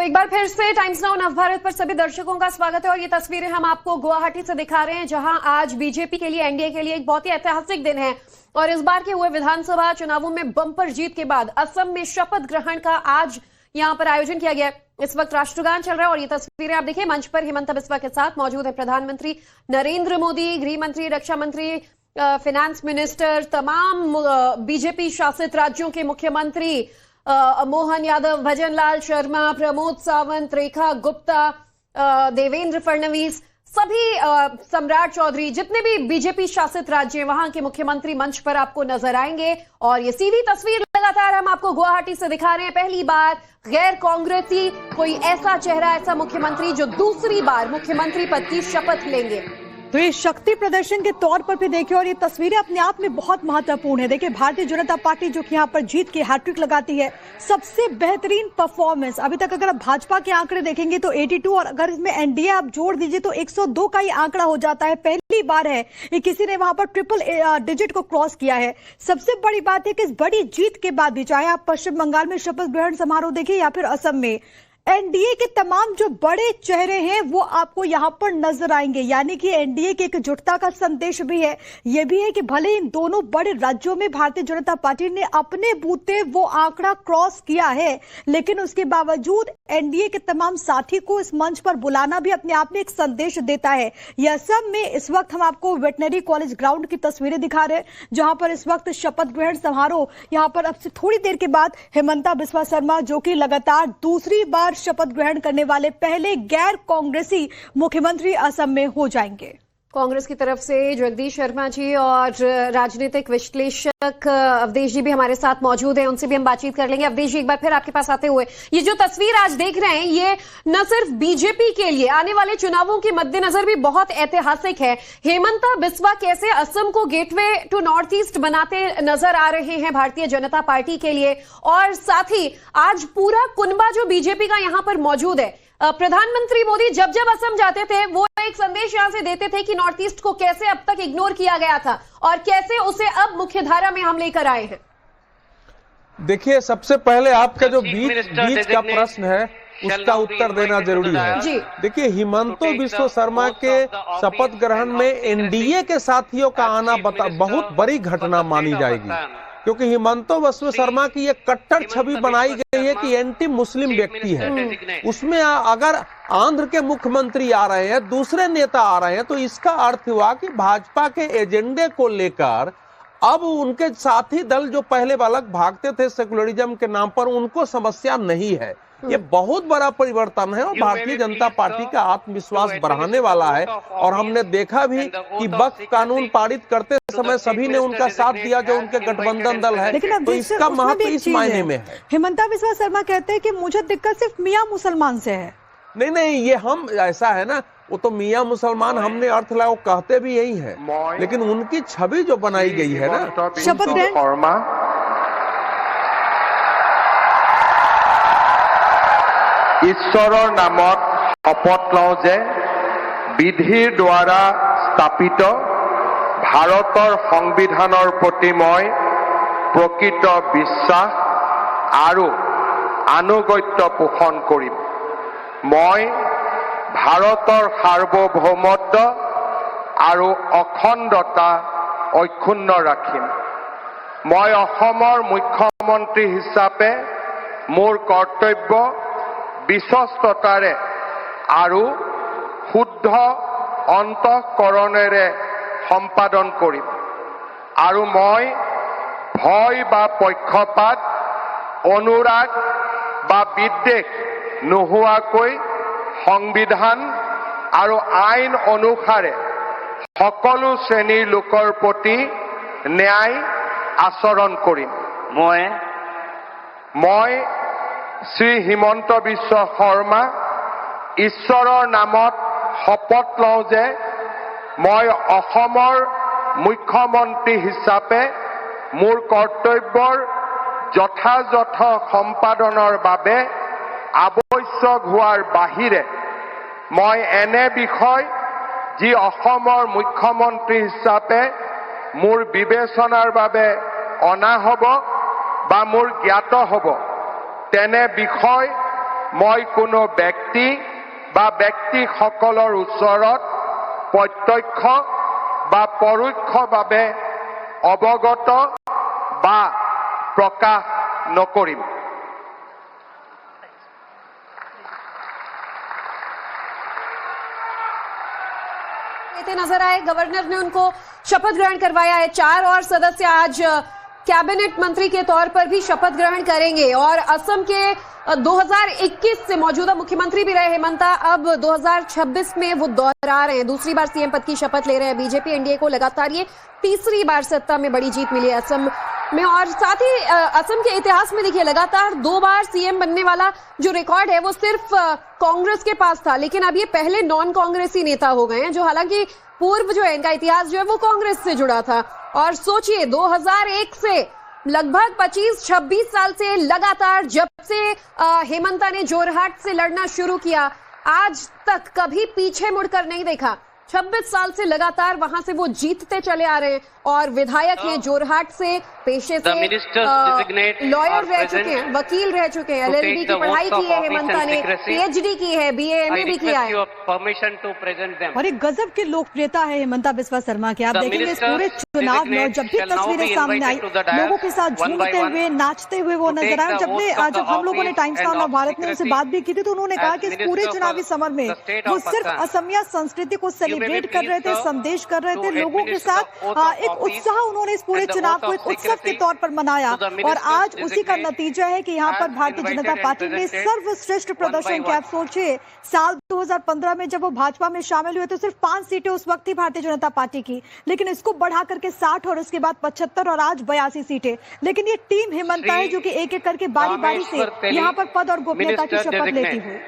एक बार फिर से टाइम्स नाउ नवभारत पर सभी दर्शकों का स्वागत है और ये तस्वीरें हम आपको गुवाहाटी से दिखा रहे हैं, जहां आज बीजेपी के लिए, एनडीए के लिए एक बहुत ही ऐतिहासिक दिन है। और इस बार के हुए विधानसभा चुनावों में बम्पर जीत के बाद असम में शपथ ग्रहण का आज यहां पर आयोजन किया गया। इस वक्त राष्ट्रगान चल रहा है और ये तस्वीरें आप देखिए, मंच पर हिमंता बिस्वा के साथ मौजूद है प्रधानमंत्री नरेंद्र मोदी, गृह मंत्री, रक्षा मंत्री, फाइनेंस मिनिस्टर, तमाम बीजेपी शासित राज्यों के मुख्यमंत्री, मोहन यादव, भजन लाल शर्मा, प्रमोद सावंत, रेखा गुप्ता, देवेंद्र फडणवीस, सभी सम्राट चौधरी, जितने भी बीजेपी शासित राज्य हैं वहां के मुख्यमंत्री मंच पर आपको नजर आएंगे। और ये सीधी तस्वीर लगातार हम आपको गुवाहाटी से दिखा रहे हैं। पहली बार गैर कांग्रेसी कोई ऐसा चेहरा, ऐसा मुख्यमंत्री जो दूसरी बार मुख्यमंत्री पद की शपथ लेंगे। तो ये शक्ति प्रदर्शन के तौर पर भी देखिए, और ये तस्वीरें अपने आप में बहुत महत्वपूर्ण है। देखिए, भारतीय जनता पार्टी जो कि यहाँ पर जीत की हैट्रिक लगाती है, सबसे बेहतरीन परफॉर्मेंस अभी तक अगर आप भाजपा के आंकड़े देखेंगे तो 82, और अगर इसमें एनडीए आप जोड़ दीजिए तो 102 का ही आंकड़ा हो जाता है। पहली बार है ये किसी ने वहां पर ट्रिपल डिजिट को क्रॉस किया है। सबसे बड़ी बात है कि इस बड़ी जीत के बाद भी, चाहे आप पश्चिम बंगाल में शपथ ग्रहण समारोह देखिए या फिर असम में, एनडीए के तमाम जो बड़े चेहरे हैं वो आपको यहां पर नजर आएंगे। यानी कि एनडीए की एकजुटता का संदेश भी है। यह भी है कि भले इन दोनों बड़े राज्यों में भारतीय जनता पार्टी ने अपने बूते वो आंकड़ा क्रॉस किया है, लेकिन उसके बावजूद एनडीए के तमाम साथी को इस मंच पर बुलाना भी अपने आप में एक संदेश देता है। यह सब में इस वक्त हम आपको वेटनरी कॉलेज ग्राउंड की तस्वीरें दिखा रहे हैं, जहां पर इस वक्त शपथ ग्रहण समारोह, यहां पर अब से थोड़ी देर के बाद हिमंता बिस्वा शर्मा, जो कि लगातार दूसरी बार शपथ ग्रहण करने वाले पहले गैर कांग्रेसी मुख्यमंत्री असम में हो जाएंगे। कांग्रेस की तरफ से जगदीश शर्मा जी और राजनीतिक विश्लेषक अवधेश जी भी हमारे साथ मौजूद हैं, उनसे भी हम बातचीत कर लेंगे। अवधेश जी, एक बार फिर आपके पास आते हुए, ये जो तस्वीर आज देख रहे हैं, ये न सिर्फ बीजेपी के लिए आने वाले चुनावों के मद्देनजर भी बहुत ऐतिहासिक है। हेमंता बिस्वा कैसे असम को गेटवे टू नॉर्थ ईस्ट बनाते नजर आ रहे हैं भारतीय जनता पार्टी के लिए, और साथ ही आज पूरा कुनबा जो बीजेपी का यहां पर मौजूद है। प्रधानमंत्री मोदी जब जब असम जाते थे वो एक संदेश यहां से देते थे कि नॉर्थ ईस्ट को कैसे अब तक इग्नोर किया गया था और कैसे उसे अब मुख्यधारा में हम लेकर आए हैं। देखिए, सबसे पहले आपका जो बीच का प्रश्न है उसका उत्तर देना जरूरी है। देखिए, हिमंता बिस्वा शर्मा के शपथ ग्रहण में एनडीए के साथियों का आना बहुत बड़ी घटना मानी जाएगी, क्योंकि हिमंता बिस्वा शर्मा की ये कट्टर छवि बनाई गई है कि एंटी मुस्लिम व्यक्ति है। उसमें अगर आंध्र के मुख्यमंत्री आ रहे हैं, दूसरे नेता आ रहे हैं, तो इसका अर्थ हुआ कि भाजपा के एजेंडे को लेकर अब उनके साथी दल जो पहले अलग भागते थे सेकुलरिज्म के नाम पर, उनको समस्या नहीं है। ये बहुत बड़ा परिवर्तन है और भारतीय जनता पार्टी का आत्मविश्वास बढ़ाने वाला है। और हमने देखा भी कि वक्फ कानून पारित करते समय सभी ने उनका साथ दिया जो उनके गठबंधन दल है, तो इसका महत्व इस मायने में है। हिमंता बिस्वा शर्मा कहते हैं कि मुझे दिक्कत सिर्फ मियां मुसलमान से है। नहीं, ये हम ऐसा है ना, वो तो मियां मुसलमान हमने अर्थ लगाओ कहते भी यही है, लेकिन उनकी छवि जो बनाई गई है ना, शपथ ग्रहण ঈশ্বৰৰ নামত শপত লওঁ যে বিধিৰ দ্বাৰা স্থাপিত ভাৰতৰ সংবিধানৰ প্ৰতি মই প্ৰকৃত বিশ্বাস আৰু আনুগত্য পোষণ কৰিম। মই ভাৰতৰ সাৰ্বভৌমত্ব আৰু অখণ্ডতা অক্ষুণ্ণ ৰাখিম। মই অসমৰ মুখ্যমন্ত্ৰী হিচাপে মোৰ কৰ্তব্য বিশ্বস্ততাৰে আৰু শুদ্ধ অন্তঃকৰণেৰে সম্পাদন কৰিম, আৰু মই ভয় বা পক্ষপাত, অনুৰাগ বা বিদ্বেষ নোহোৱাকৈ সংবিধান আৰু আইন অনুসাৰে সকলো শ্ৰেণীৰ লোকৰ প্ৰতি ন্যায় আচৰণ কৰিম। মই শ্ৰী হিমন্ত বিশ্ব শৰ্মা ঈশ্বৰৰ নামত শপত লওঁ যে মই অসমৰ মুখ্যমন্ত্ৰী হিচাপে মোৰ কৰ্তব্যৰ যথাযথ সম্পাদনৰ বাবে আৱশ্যক হোৱাৰ বাহিৰে মই এনে বিষয় যি অসমৰ মুখ্যমন্ত্ৰী হিচাপে মোৰ বিবেচনাৰ বাবে অনা হ'ব বা মোৰ জ্ঞাত হ'ব, তেনে বিষয় মই কোনো ব্যক্তি বা ব্যক্তিসকলৰ ওচৰত প্ৰত্যক্ষ বা পৰোক্ষভাৱে অৱগত বা প্ৰকাশ নকৰিম। नजर आए गवर्नर ने उनको शपथ ग्रहण करवाया है। 4 और सदस्य आज कैबिनेट मंत्री के तौर पर भी शपथ ग्रहण करेंगे और असम के 2021 से मौजूदा मुख्यमंत्री भी रहे हेमंता, अब 2026 में वो दोहरा रहे हैं, दूसरी बार सीएम पद की शपथ ले रहे हैं। बीजेपी एनडीए को लगातार ये तीसरी बार सत्ता में बड़ी जीत मिली है असम में। और साथ ही असम के इतिहास में देखिए लगातार 2 बार सीएम बनने वाला जो रिकॉर्ड है वो सिर्फ कांग्रेस के पास था, लेकिन अब ये पहले नॉन कांग्रेसी नेता हो गए हैं, जो हालांकि पूर्व जो है इनका इतिहास जो है वो कांग्रेस से जुड़ा था। और सोचिए 2001 से लगभग 25-26 साल से लगातार जब से हेमंता ने जोरहाट से लड़ना शुरू किया, आज तक कभी पीछे मुड़कर नहीं देखा। 26 साल से लगातार वहां से वो जीतते चले आ रहे हैं और विधायक हैं जोरहाट से, पेशे से लॉयर रह चुके हैं, वकील रह चुके हैं, एलएलबी की पढ़ाई की है हेमंता ने, पीएचडी की है, बीए एमए भी किया है। और एक गजब की लोकप्रियता है हेमंता बिस्वा शर्मा की। आप देखेंगे इस पूरे चुनाव में और जब भी तस्वीरें सामने आई, लोगों के साथ झूमते हुए नाचते हुए वो नजर आए। जब हम लोगों ने टाइम्स नाउ ऑफ भारत में उनसे बात भी की थी तो उन्होंने कहा कि इस पूरे चुनावी समर में वो सिर्फ असमिया संस्कृति को सेलिब्रेट कर रहे थे, संदेश कर रहे थे लोगों के साथ। एक उत्साह उन्होंने इस पूरे चुनाव को एक उत्सव के तौर पर मनाया और आज उसी का नतीजा है कि यहाँ पर भारतीय जनता पार्टी ने सर्वश्रेष्ठ प्रदर्शन किया। आप सोचिए साल 2015 में जब वो भाजपा में शामिल हुए तो सिर्फ 5 सीटें उस वक्त थी भारतीय जनता पार्टी की, लेकिन इसको बढ़ा करके 60 और उसके बाद 75 और आज 82 सीटें। लेकिन ये टीम हेमंता है जो कि एक एक करके बारी बारी से यहाँ पर पद और गोपनीयता की शपथ लेती हुई।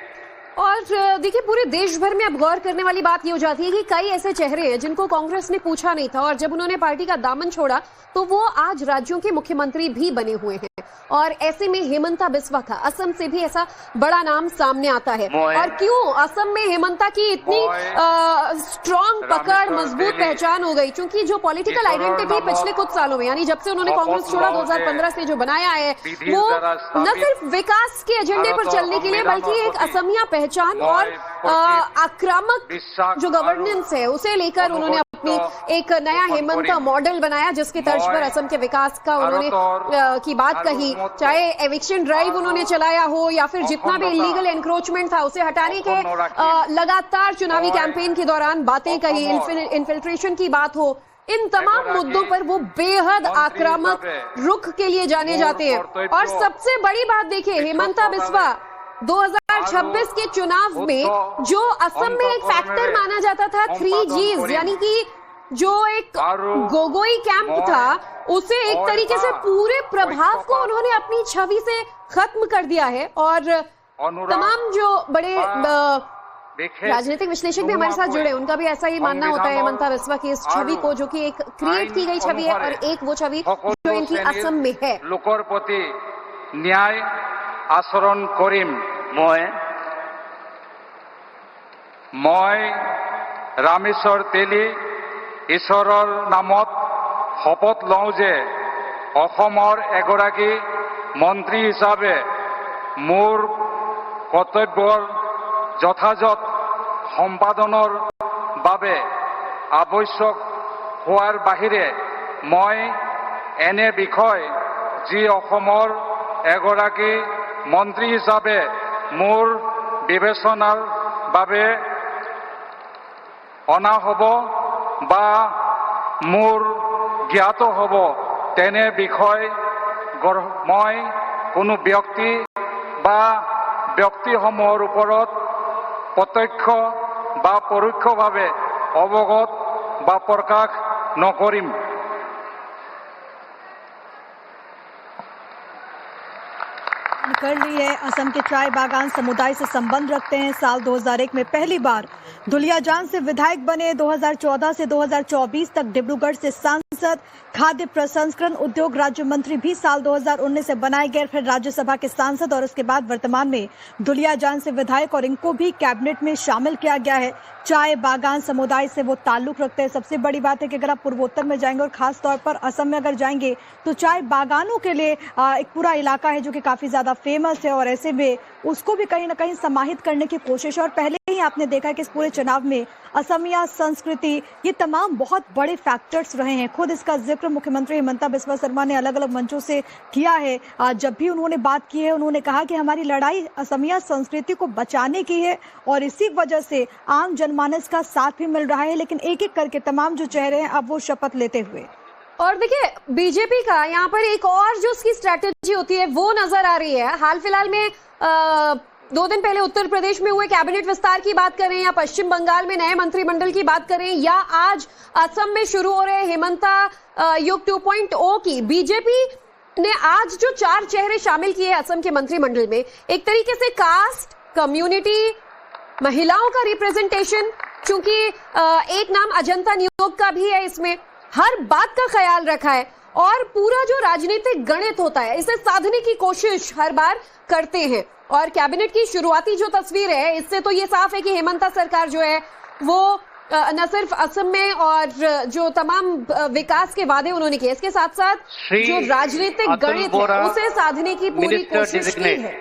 और देखिए पूरे देश भर में अब गौर करने वाली बात ये हो जाती है कि कई ऐसे चेहरे हैं जिनको कांग्रेस ने पूछा नहीं था और जब उन्होंने पार्टी का दामन छोड़ा तो वो आज राज्यों के मुख्यमंत्री भी बने हुए हैं। और ऐसे में हेमंता बिस्वा का असम से भी ऐसा बड़ा नाम सामने आता है। और क्यों असम में हेमंता की इतनी स्ट्रॉन्ग पकड़, मजबूत पहचान हो गई? क्योंकि जो पॉलिटिकल आइडेंटिटी पिछले कुछ सालों में यानी जब से उन्होंने कांग्रेस छोड़ा 2015 से जो बनाया है वो न सिर्फ विकास के एजेंडे पर चलने के लिए बल्कि एक असमिया पहचान और आक्रामक जो गवर्नेंस है उसे लेकर उन्होंने अपनी एक नया हेमंता मॉडल बनाया, जिसकी तर्ज पर असम के विकास का उन्होंने की बात कही। चाहे एविक्शन ड्राइव उन्होंने चलाया हो या फिर जितना भी इलीगल एनक्रोचमेंट था उसे हटाने के लगातार चुनावी कैंपेन के दौरान बातें कही, इन्फिल्ट्रेशन की बात हो, इन तमाम मुद्दों पर वो बेहद आक्रामक रुख के लिए जाने जाते हैं। और सबसे बड़ी बात देखिए हेमंता बिस्वा 2026 के चुनाव में जो असम में एक फैक्टर माना जाता था 3Gs, यानी कि जो एक गोगोई कैंप था उसे एक तरीके से पूरे प्रभाव को उन्होंने अपनी छवि से खत्म कर दिया है। और तमाम जो बड़े राजनीतिक विश्लेषक भी हमारे साथ जुड़े उनका भी ऐसा ही मानना होता है हेमंता बिस्वा की इस छवि को, जो कि एक क्रिएट की गई छवि है और एक वो छवि जो इनकी असम में है। लोकर प्रति न्याय आचरण करिम। मैं रामेश्वर तेली ঈশ্বৰৰ नामत शपथ लওঁ যে অসমৰ এগৰাকী মন্ত্ৰী হিচাপে মোৰ কৰ্তব্যৰ যথাযথ সম্পাদনৰ বাবে আৱশ্যক হোৱাৰ বাহিৰে মই এনে বিষয় যি অসমৰ এগৰাকী মন্ত্ৰী হিচাপে মোৰ বিবেচনাৰ বাবে অনা হ'ব বা মোৰ জ্ঞাত হ'ব তেনে বিষয় মই কোনো ব্যক্তি বা ব্যক্তিসমূহৰ ওপৰত প্ৰত্যক্ষ বা পৰোক্ষভাৱে অৱগত বা প্ৰকাশ নকৰিম। कर ली है असम के चाय बागान समुदाय से संबंध रखते हैं। साल 2001 में पहली बार दुलियाजान से विधायक बने, 2014 से 2024 तक डिब्रूगढ़ से सांसद सांसद, खाद्य प्रसंस्करण उद्योग राज्य मंत्री भी साल 2019 से बनाए गए, फिर राज्यसभा के सांसद और उसके बाद वर्तमान में दुलियाजान से विधायक, और इनको भी कैबिनेट में शामिल किया गया है। चाय बागान समुदाय से वो ताल्लुक रखते हैं। सबसे बड़ी बात है कि अगर आप पूर्वोत्तर में जाएंगे और खास तौर पर असम में अगर जाएंगे तो चाय बागानों के लिए एक पूरा इलाका है जो कि काफी ज्यादा फेमस है, और ऐसे में उसको भी कहीं ना कहीं समाहित करने की कोशिश है। और पहले ही आपने देखा है कि इस पूरे चुनाव में असमिया संस्कृति, ये तमाम बहुत बड़े फैक्टर्स रहे हैं। खुद इसका जिक्र मुख्यमंत्री हिमंता बिस्वा शर्मा ने अलग अलग मंचों से किया है। जब भी उन्होंने बात की है, उन्होंने कहा कि हमारी लड़ाई असमिया संस्कृति को बचाने की है, और इसी वजह से आम जनमानस का साथ भी मिल रहा है। लेकिन एक एक करके तमाम जो चेहरे हैं अब वो शपथ लेते हुए, और देखिए बीजेपी का यहाँ पर एक और जो उसकी स्ट्रैटेजी होती है वो नजर आ रही है। हाल फिलहाल में 2 दिन पहले उत्तर प्रदेश में हुए कैबिनेट विस्तार की बात करें, या पश्चिम बंगाल में नए मंत्रिमंडल की बात करें, या आज असम में शुरू हो रहे हिमंता युग 2.0 की, बीजेपी ने आज जो 4 चेहरे शामिल किए असम के मंत्रिमंडल में, एक तरीके से कास्ट, कम्युनिटी, महिलाओं का रिप्रेजेंटेशन, चूंकि एक नाम अजंता नियोग का भी है, इसमें हर बात का ख्याल रखा है, और पूरा जो राजनीतिक गणित होता है इसे साधने की कोशिश हर बार करते हैं। और कैबिनेट की शुरुआती जो तस्वीर है, इससे तो ये साफ है कि हिमंता सरकार जो है वो न सिर्फ असम में और जो तमाम विकास के वादे उन्होंने किए, इसके साथ साथ जो राजनीतिक गणित है उसे साधने की पूरी कोशिश की है।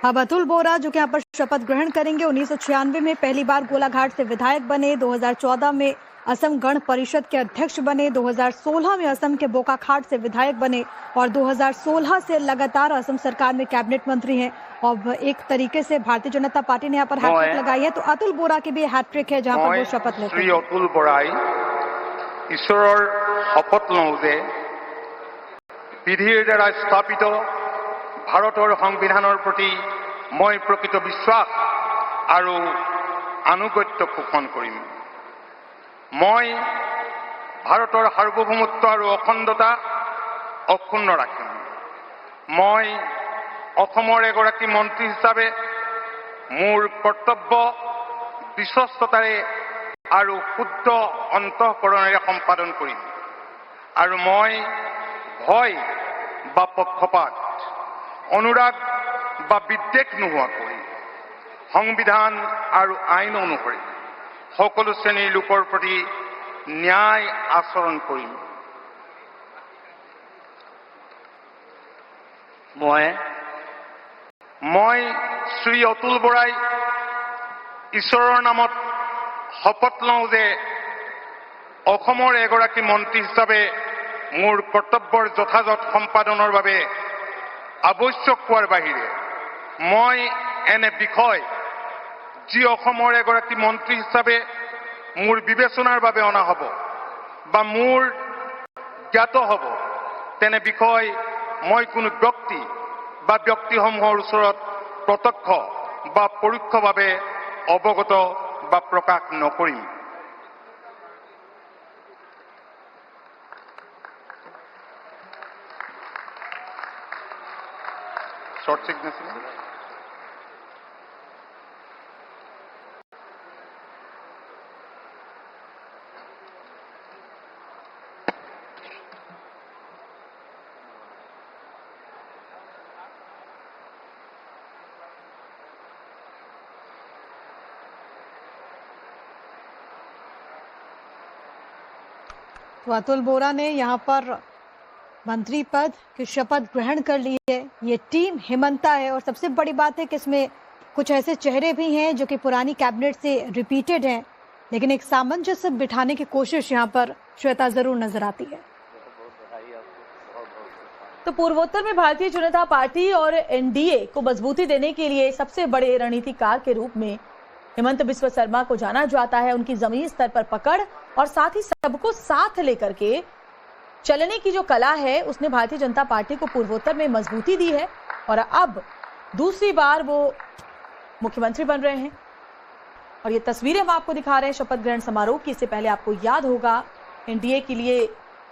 अब अतुल बोरा जो कि यहाँ पर शपथ ग्रहण करेंगे, 1996 में पहली बार गोलाघाट से विधायक बने, 2014 में असम गण परिषद के अध्यक्ष बने, 2016 में असम के बोकाखाट से विधायक बने, और 2016 से लगातार असम सरकार में कैबिनेट मंत्री हैं। और एक तरीके से भारतीय जनता पार्टी ने यहाँ पर हैट्रिक लगाई है, तो अतुल बोरा की भी हैट्रिक है जहाँ पर वो शपथ लेते हैं। श्री अतुल बोराई ईश्वरर शपथ लওঁ যে বিধিৰ দ্বাৰা স্থাপিত ভাৰতৰ সংবিধানৰ প্ৰতি মই প্ৰকৃত বিশ্বাস আৰু আনুগত্য পোষণ কৰিম। মই ভাৰতৰ সাৰ্বভৌমত্ব আৰু অখণ্ডতা অক্ষুণ্ণ ৰাখিম। মই অসমৰ এগৰাকী মন্ত্ৰী হিচাপে মোৰ কৰ্তব্য বিশ্বস্ততাৰে আৰু শুদ্ধ অন্তঃকৰণেৰে সম্পাদন কৰিম, আৰু মই ভয় বা পক্ষপাত, অনুৰাগ বা বিদ্বেষ নোহোৱাকৈ সংবিধান আৰু আইন অনুসৰি সকলো শ্ৰেণীৰ লোকৰ প্ৰতি ন্যায় আচৰণ কৰিম। মই শ্ৰী অতুল বৰাই ঈশ্বৰৰ নামত শপত লওঁ যে অসমৰ এগৰাকী মন্ত্ৰী হিচাপে মোৰ কৰ্তব্যৰ যথাযথ সম্পাদনৰ বাবে আৱশ্যক হোৱাৰ বাহিৰে মই এনে বিষয় যি অসমৰ এগৰাকী মন্ত্ৰী হিচাপে মোৰ বিবেচনাৰ বাবে অনা হ'ব বা মোৰ জ্ঞাত হ'ব, তেনে বিষয় মই কোনো ব্যক্তি বা ব্যক্তিসমূহৰ ওচৰত প্ৰত্যক্ষ বা পৰোক্ষভাৱে অৱগত বা প্ৰকাশ নকৰিম। শর্ট সিগনেচার तो अतुल बोरा ने यहाँ पर मंत्री पद की शपथ ग्रहण कर ली है। ये टीम हिमंता है, और सबसे बड़ी बात है कि इसमें कुछ ऐसे चेहरे भी हैं जो कि पुरानी कैबिनेट से रिपीटेड हैं, लेकिन एक सामंजस्य बिठाने की कोशिश यहाँ पर श्वेता जरूर नजर आती है। तो पूर्वोत्तर में भारतीय जनता पार्टी और एनडीए को मजबूती देने के लिए सबसे बड़े रणनीतिकार के रूप में हिमंता बिस्वा शर्मा को जाना जाता है। उनकी जमीनी स्तर पर पकड़ और साथ ही सबको साथ लेकर के चलने की जो कला है, उसने भारतीय जनता पार्टी को पूर्वोत्तर में मजबूती दी है, और अब दूसरी बार वो मुख्यमंत्री बन रहे हैं। और ये तस्वीरें हम आपको दिखा रहे हैं शपथ ग्रहण समारोह की। इससे पहले आपको याद होगा एनडीए के लिए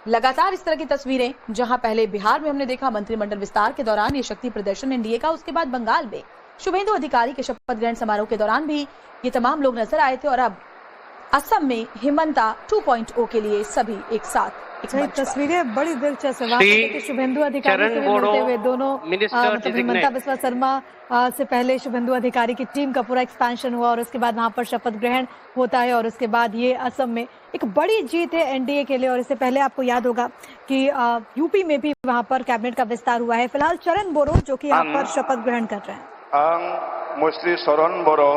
लगातार इस तरह की तस्वीरें, जहां पहले बिहार में हमने देखा मंत्रिमंडल विस्तार के दौरान ये शक्ति प्रदर्शन एनडीए का, उसके बाद बंगाल में शुभेंदु अधिकारी के शपथ ग्रहण समारोह के दौरान भी ये तमाम लोग नजर आए थे, और अब असम में हिमंता 2.0 के लिए सभी एक साथ एक सही मंच पर। तस्वीरें बड़ी दिलचस्प है। वहाँ पे देखिए शुभेंदु अधिकारी से भी मिलते हुए दोनों मतलब हिमंता बिस्वा शर्मा से पहले शुभेंदु अधिकारी की टीम का पूरा एक्सपेंशन हुआ और उसके बाद वहाँ पर शपथ ग्रहण होता है और उसके बाद ये असम में एक बड़ी जीत है एनडीए के लिए। और इससे पहले आपको याद होगा कि यूपी में भी वहाँ पर कैबिनेट का विस्तार हुआ है। फिलहाल चरण बोरो जो कि यहाँ पर शपथ ग्रहण कर रहे हैं। आं मुस्रि चरण बर'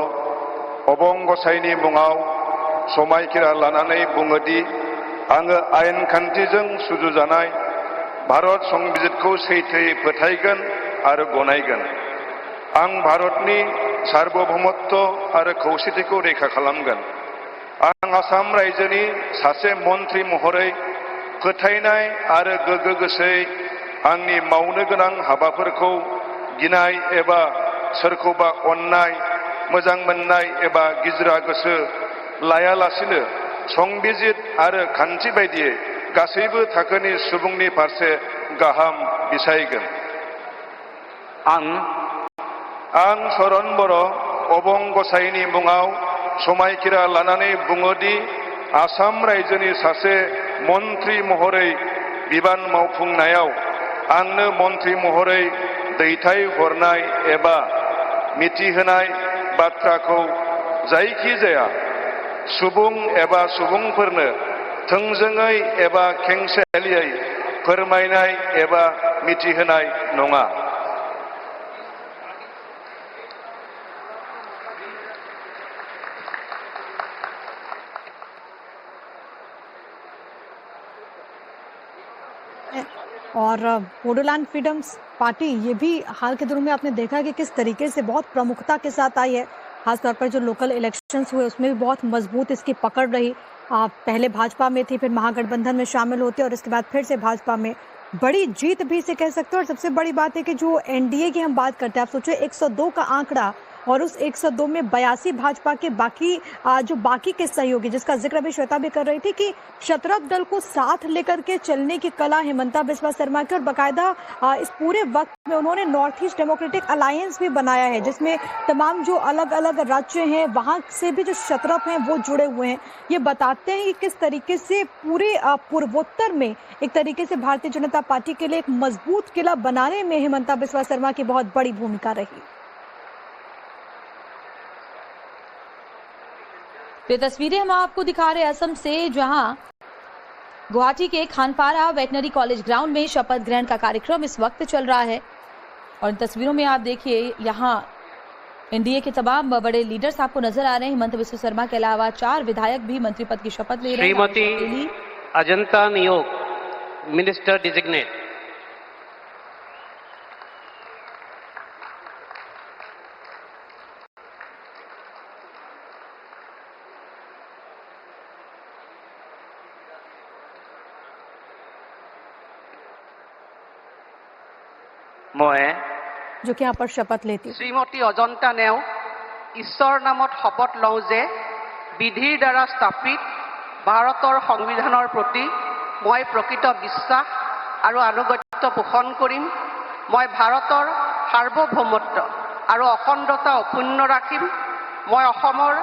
अबं गसाइनि मुङाव समायखिरा लानानै बुङोदि आङो आयेन खान्थिजों सुजुजानाय भारत संबिजितखौ सैथोयै फोथायगोन आरो गनायगोन। आं भारतनि सार्वभौमत्व आरो खौसेथिखौ रैखा खालामगोन। आं आसाम रायजोनि सासे मन्त्रि महरै फोथायनाय आरो गोगो गोसोयै आंनि मावनो गोनां हाबाफोरखौ गिनाय एबा सोरखौबा अननाय मोजां मोननाय एबा गिज्रा गोसो लायालासिनो संबिजित आरो खान्थि बायदियै गासैबो थाखोनि सुबुंनि फारसे गाहाम बिसायगोन। आं चरण बर' अबं गसाइनि मुङाव समायखिरा लानानै बुङोदि आसाम रायजोनि सासे मन्त्रि महरै बिबान मावफुंनायाव आंनो मन्त्रि महरै दैथायहरनाय एबा मिथिहोनाय बाथ्राखौ जायखिजाया सुबुं एबा सुबुंफोरनो थोंजोङै एबा खेंसालियै फोरमायनाय एबा मिथिहोनाय नङा। और बोडोलैंड फ्रीडम्स पार्टी ये भी हाल के दिनों में आपने देखा कि किस तरीके से बहुत प्रमुखता के साथ आई है। खासतौर पर जो लोकल इलेक्शंस हुए उसमें भी बहुत मजबूत इसकी पकड़ रही। पहले भाजपा में थी, फिर महागठबंधन में शामिल होते और उसके बाद फिर से भाजपा में बड़ी जीत भी इसे कह सकते हो। और सबसे बड़ी बात है कि जो एनडीए की हम बात करते हैं, आप सोचिए 102 का आंकड़ा और उस 102 में 82 भाजपा के जो बाकी के सहयोगी, जिसका जिक्र अभी श्वेता भी कर रही थी कि शतरथ दल को साथ लेकर के चलने की कला हिमंता बिस्वा शर्मा की। और बाकायदा इस पूरे वक्त में उन्होंने नॉर्थ ईस्ट डेमोक्रेटिक अलायंस भी बनाया है, जिसमें तमाम जो अलग अलग राज्य हैं वहां से भी जो शतरथ हैं वो जुड़े हुए हैं। ये बताते हैं कि किस तरीके से पूरे पूर्वोत्तर में एक तरीके से भारतीय जनता पार्टी के लिए एक मजबूत किला बनाने में हिमंता बिस्वा शर्मा की बहुत बड़ी भूमिका रही। ये तस्वीरें हम आपको दिखा रहे हैं असम से, जहां गुवाहाटी के खानपारा वेटनरी कॉलेज ग्राउंड में शपथ ग्रहण का कार्यक्रम इस वक्त चल रहा है। और इन तस्वीरों में आप देखिए यहाँ एनडीए के तमाम बड़े लीडर्स आपको नजर आ रहे हैं। हिमंता बिस्वा शर्मा के अलावा 4 विधायक भी मंत्री पद की शपथ ले रहे हैं। श्रीमती अजंता नियोग, मिनिस्टर डिजिग्नेट। जो कि यहाँ पर शपथ लेती। श्रीमती अजंता नेओ ईश्वर नामत शपथ लওঁ যে বিধিৰ দ্বাৰা স্থাপিত ভাৰতৰ সংবিধানৰ প্ৰতি মই প্ৰকৃত বিশ্বাস আৰু আনুগত্য পোষণ কৰিম। মই ভাৰতৰ সাৰ্বভৌমত্ব আৰু অখণ্ডতা অক্ষুণ্ণ ৰাখিম। মই অসমৰ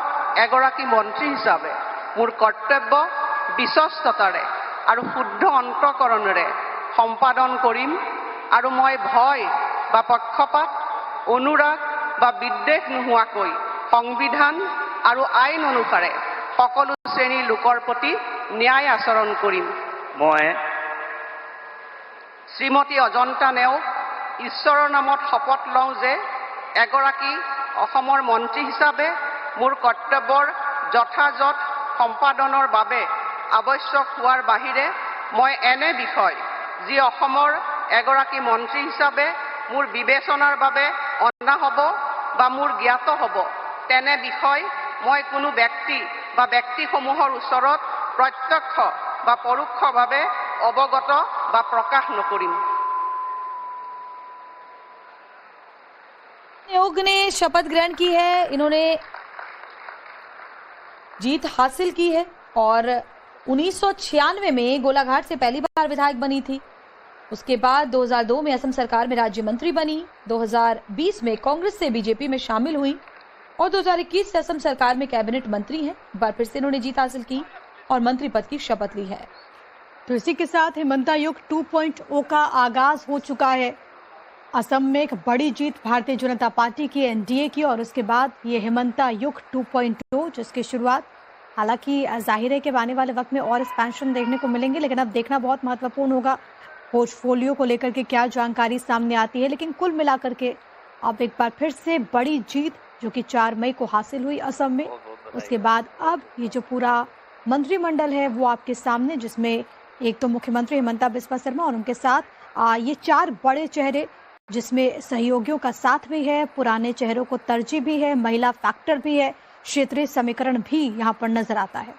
এগৰাকী মন্ত্ৰী হিচাপে মোৰ কৰ্তব্য বিশ্বস্ততাৰে আৰু শুদ্ধ অন্তঃকৰণেৰে সম্পাদন কৰিম। আৰু মই ভয় বা পক্ষপাত অনুৰাগ বা বিদ্বেষ নোহোৱাকৈ সংবিধান আৰু আইন অনুসাৰে সকলো শ্ৰেণীৰ লোকৰ প্ৰতি ন্যায় আচৰণ কৰিম। মই শ্ৰীমতী অজন্তা নেওগ ঈশ্বৰৰ নামত শপত লওঁ যে এগৰাকী অসমৰ মন্ত্ৰী হিচাপে মোৰ কৰ্তব্যৰ যথাযথ সম্পাদনৰ বাবে আৱশ্যক হোৱাৰ বাহিৰে মই এনে বিষয় যি অসমৰ এগৰাকী মন্ত্ৰী হিচাপে মোৰ বিবেচনাৰ বাবে অনা হ'ব বা মোৰ জ্ঞাত হ'ব তেনে বিষয় মই কোনো ব্যক্তি বা ব্যক্তিসমূহৰ ওচৰত প্ৰত্যক্ষ বা পৰোক্ষভাৱে অৱগত বা প্ৰকাশ নকৰিম। योग ने शपथ ग्रहण की है। इन्होंने जीत हासिल की है और 1996 में गोलाघाट से पहली बार विधायक बनी थी। उसके बाद 2002 में असम सरकार में राज्य मंत्री बनी। 2020 में कांग्रेस से बीजेपी में शामिल हुई और 2021 से असम सरकार में कैबिनेट मंत्री हैं। एक बार फिर से इन्होंने जीत हासिल की और मंत्री पद की शपथ ली है। तो इसी के साथ हिमंता युग 2.0 का आगाज हो चुका है। असम में एक बड़ी जीत भारतीय जनता पार्टी की, एनडीए की, और उसके बाद ये हिमंता युग 2.0 जिसकी शुरुआत, हालांकि जाहिर है कि आने वाले वक्त में और एक्सपेंशन देखने को मिलेंगे, लेकिन अब देखना बहुत महत्वपूर्ण होगा पोर्टफोलियो को लेकर के क्या जानकारी सामने आती है। लेकिन कुल मिलाकर के अब एक बार फिर से बड़ी जीत जो कि 4 मई को हासिल हुई असम में, उसके बाद अब ये जो पूरा मंत्रिमंडल है वो आपके सामने, जिसमें एक तो मुख्यमंत्री हिमंता बिस्वा शर्मा और उनके साथ ये 4 बड़े चेहरे, जिसमें सहयोगियों का साथ भी है, पुराने चेहरों को तरजीह भी है, महिला फैक्टर भी है, क्षेत्रीय समीकरण भी यहाँ पर नजर आता है।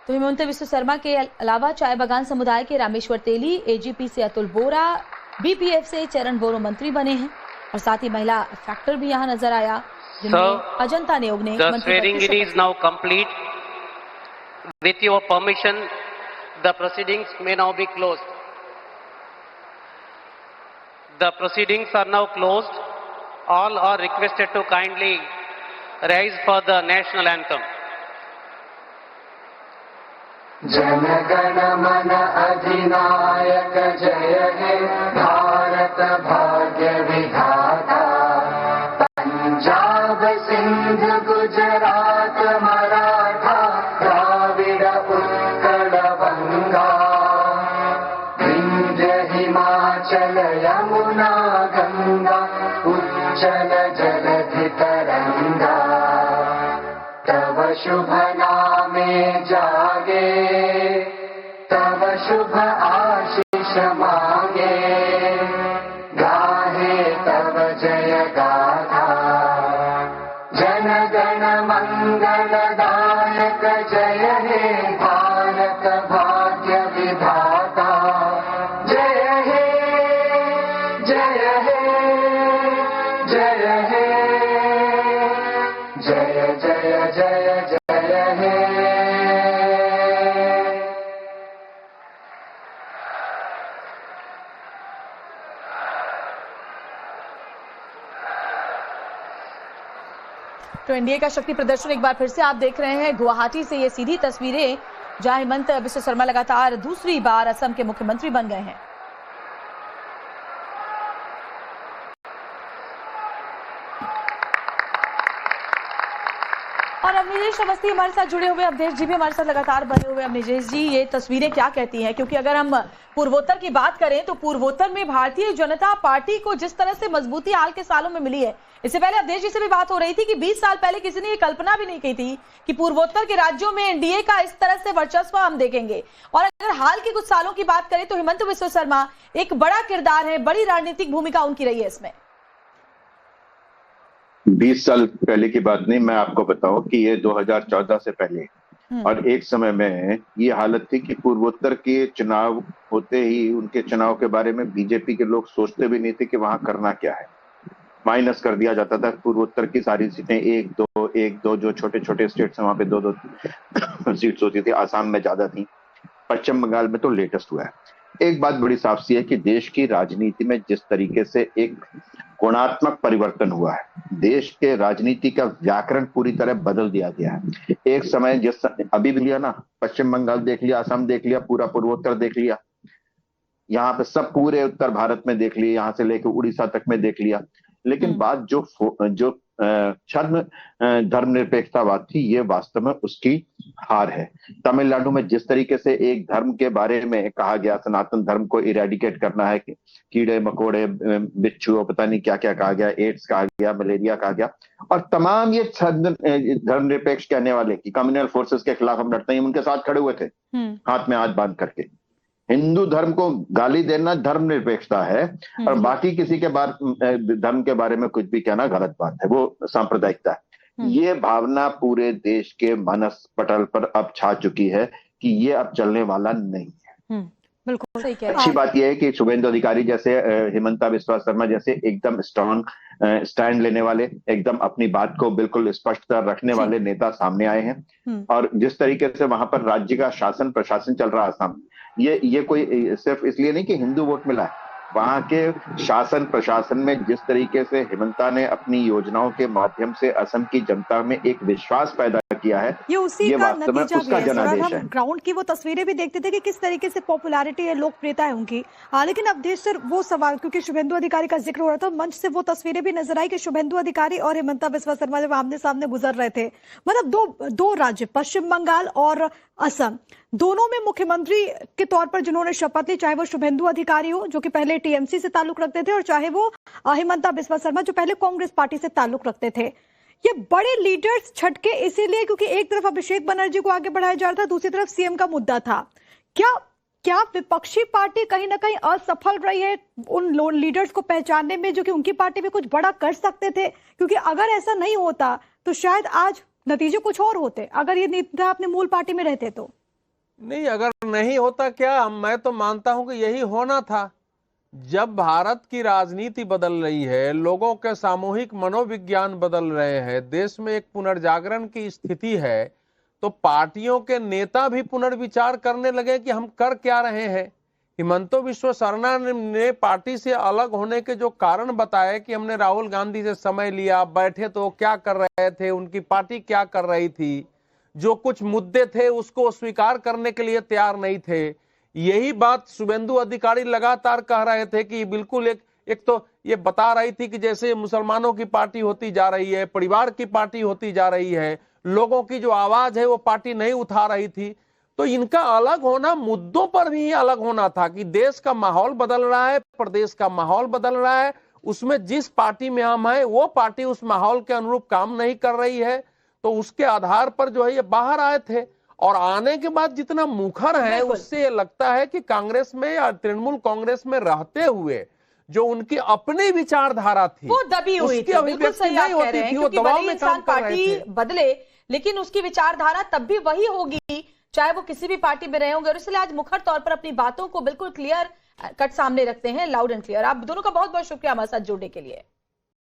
तो हिमंता बिस्वा शर्मा के अलावा चाय बागान समुदाय के रामेश्वर तेली, एजीपी से अतुल बोरा, बीपीएफ से चरण बोरो मंत्री बने हैं, और साथ ही महिला फैक्टर भी यहाँ नजर आया, जिनमें अजंता नेयोग ने मंत्री is now complete. With your permission the proceedings may now be closed. The proceedings are now closed. All are requested to kindly rise for the national anthem. Jana Gana मन अधिनायक जय हे भारत भाग्य विधाता। पंजाब सिंध गुजरात मराठा द्राविड़ उत्कल बंगा। हिमाचल यमुना गंगा उच्चल जलधि तरंगा। तव शुभ नामे जागे तव शुभ आशीष मांगे। गाहे तव जय गाथा। जन गण मंगलदायक जय हे भारत भाग्य विधाता। तो एनडीए का शक्ति प्रदर्शन एक बार फिर से आप देख रहे हैं गुवाहाटी से, ये सीधी तस्वीरें जहां हिमंत बिस्वा शर्मा लगातार दूसरी बार असम के मुख्यमंत्री बन गए हैं। और अवनीश अवस्थी हमारे साथ जुड़े हुए, अवधेश जी भी हमारे साथ लगातार बने हुए। अवनीश जी, ये तस्वीरें क्या कहती हैं? क्योंकि अगर हम पूर्वोत्तर की बात करें तो पूर्वोत्तर में भारतीय जनता पार्टी को जिस तरह से मजबूती हाल के सालों में मिली है, इससे पहले अवधेश जी से भी बात हो रही थी कि 20 साल पहले किसी ने ये कल्पना भी नहीं की थी कि पूर्वोत्तर के राज्यों में एनडीए का इस तरह से वर्चस्व हम देखेंगे। और अगर हाल के कुछ सालों की बात करें तो हिमंता बिस्वा शर्मा एक बड़ा किरदार है, बड़ी राजनीतिक भूमिका उनकी रही है इसमें। 20 साल पहले की बात नहीं, मैं आपको बताऊं कि ये 2014 से पहले, और एक समय में ये हालत थी कि पूर्वोत्तर के चुनाव होते ही उनके चुनाव के बारे में बीजेपी के लोग सोचते भी नहीं थे कि वहां करना क्या है। माइनस कर दिया जाता था पूर्वोत्तर की सारी सीटें, 1-2 जो छोटे छोटे स्टेट्स हैं वहां पे 2-2 सीट्स होती थी। आसाम में ज्यादा थी, पश्चिम बंगाल में तो लेटेस्ट हुआ है। एक बात बड़ी साफ सी है कि देश की राजनीति में जिस तरीके से एक गुणात्मक परिवर्तन हुआ है, देश के राजनीति का व्याकरण पूरी तरह बदल दिया गया है। एक समय जिस अभी भी लिया ना, पश्चिम बंगाल देख लिया, असम देख लिया, पूरा पूर्वोत्तर देख लिया, यहाँ पे सब पूरे उत्तर भारत में देख लिया, यहाँ से लेकर उड़ीसा तक में देख लिया। लेकिन बात जो छद्म धर्मनिरपेक्षतावाद थी, ये वास्तव में उसकी हार है। तमिलनाडु में जिस तरीके से एक धर्म के बारे में कहा गया, सनातन धर्म को इरेडिकेट करना है, कि कीड़े मकोड़े बिच्छू पता नहीं क्या क्या कहा गया, एड्स कहा गया, मलेरिया कहा गया, और तमाम ये छद्म धर्मनिरपेक्ष कहने वाले कि कम्युनल फोर्सेस के खिलाफ हम लड़ते हैं, उनके साथ खड़े हुए थे हाथ में हाथ बांध करके। हिंदू धर्म को गाली देना धर्मनिरपेक्षता है, और बाकी किसी के धर्म के बारे में कुछ भी कहना गलत बात है, वो सांप्रदायिकता है। ये भावना पूरे देश के मानस पटल पर अब छा चुकी है कि ये अब चलने वाला नहीं है। बिल्कुल सही कह रहे हैं। अच्छी बात यह है कि शुभेंदु अधिकारी जैसे, हिमंता बिस्वा शर्मा जैसे एकदम स्ट्रांग स्टैंड लेने वाले, एकदम अपनी बात को बिल्कुल स्पष्टता रखने वाले नेता सामने आए हैं। और जिस तरीके से वहां पर राज्य का शासन प्रशासन चल रहा है असम, ये कोई सिर्फ इसलिए नहीं कि हिंदू वोट मिला है, वहां के शासन प्रशासन में जिस तरीके से हिमंता ने अपनी योजनाओं के माध्यम से असम की जनता में एक विश्वास पैदा किया है, ये उसी का वास्तव में नतीजा भी उसका है। सौरभ, जनादेश हम है। ग्राउंड की वो तस्वीरें भी देखते थे कि किस तरीके से पॉपुलैरिटी है, लोकप्रियता है उनकी। लेकिन अवधेश सर, वो सवाल, क्योंकि शुभेंदु अधिकारी का जिक्र हो रहा था, मंच से वो तस्वीरें भी नजर आई कि शुभेंदु अधिकारी और हेमंता बिस्वा शर्मा जब आमने सामने गुजर रहे थे, मतलब दो राज्य, पश्चिम बंगाल और असम, दोनों में मुख्यमंत्री के तौर पर जिन्होंने शपथ ली, चाहे वो शुभेंदु अधिकारी हो जो कि पहले टीएमसी से ताल्लुक रखते थे, और चाहे वो हेमंता बिस्वा शर्मा जो पहले कांग्रेस पार्टी से ताल्लुक रखते थे। ये बड़े लीडर्स छटके इसीलिए क्योंकि एक तरफ अभिषेक बनर्जी को आगे बढ़ाया जा रहा था, दूसरी तरफ सीएम का मुद्दा था। क्या विपक्षी पार्टी कहीं ना कहीं असफल रही है उन लीडर्स को पहचानने में जो कि उनकी पार्टी में कुछ बड़ा कर सकते थे? क्योंकि अगर ऐसा नहीं होता तो शायद आज नतीजे कुछ और होते, अगर ये नेता अपने मूल पार्टी में रहते तो। नहीं, अगर नहीं होता क्या, मैं तो मानता हूं कि यही होना था। जब भारत की राजनीति बदल रही है, लोगों के सामूहिक मनोविज्ञान बदल रहे हैं, देश में एक पुनर्जागरण की स्थिति है, तो पार्टियों के नेता भी पुनर्विचार करने लगे कि हम कर क्या रहे हैं। हिमंता बिस्वा शर्मा ने पार्टी से अलग होने के जो कारण बताए कि हमने राहुल गांधी से समय लिया, बैठे तो क्या कर रहे थे, उनकी पार्टी क्या कर रही थी, जो कुछ मुद्दे थे उसको स्वीकार करने के लिए तैयार नहीं थे। यही बात शुभेंदु अधिकारी लगातार कह रहे थे कि बिल्कुल एक तो ये बता रही थी कि जैसे मुसलमानों की पार्टी होती जा रही है, परिवार की पार्टी होती जा रही है, लोगों की जो आवाज है वो पार्टी नहीं उठा रही थी। तो इनका अलग होना मुद्दों पर भी अलग होना था कि देश का माहौल बदल रहा है, प्रदेश का माहौल बदल रहा है, उसमें जिस पार्टी में हम हैं वो पार्टी उस माहौल के अनुरूप काम नहीं कर रही है, तो उसके आधार पर जो है ये बाहर आए थे। और आने के बाद जितना मुखर है उससे ये लगता है कि कांग्रेस में या तृणमूल कांग्रेस में रहते हुए जो उनकी अपनी विचारधारा थी वो दबी हुई थी, बिल्कुल सही आप कह रहे हैं, क्योंकि भले इंसान पार्टी बदले लेकिन उसकी विचारधारा तब भी वही होगी चाहे वो किसी भी पार्टी में रहे होंगे। और इसलिए आज मुखर तौर पर अपनी बातों को बिल्कुल क्लियर कट सामने रखते हैं, लाउड एंड क्लियर। आप दोनों का बहुत बहुत शुक्रिया हमारे साथ जुड़ने के लिए।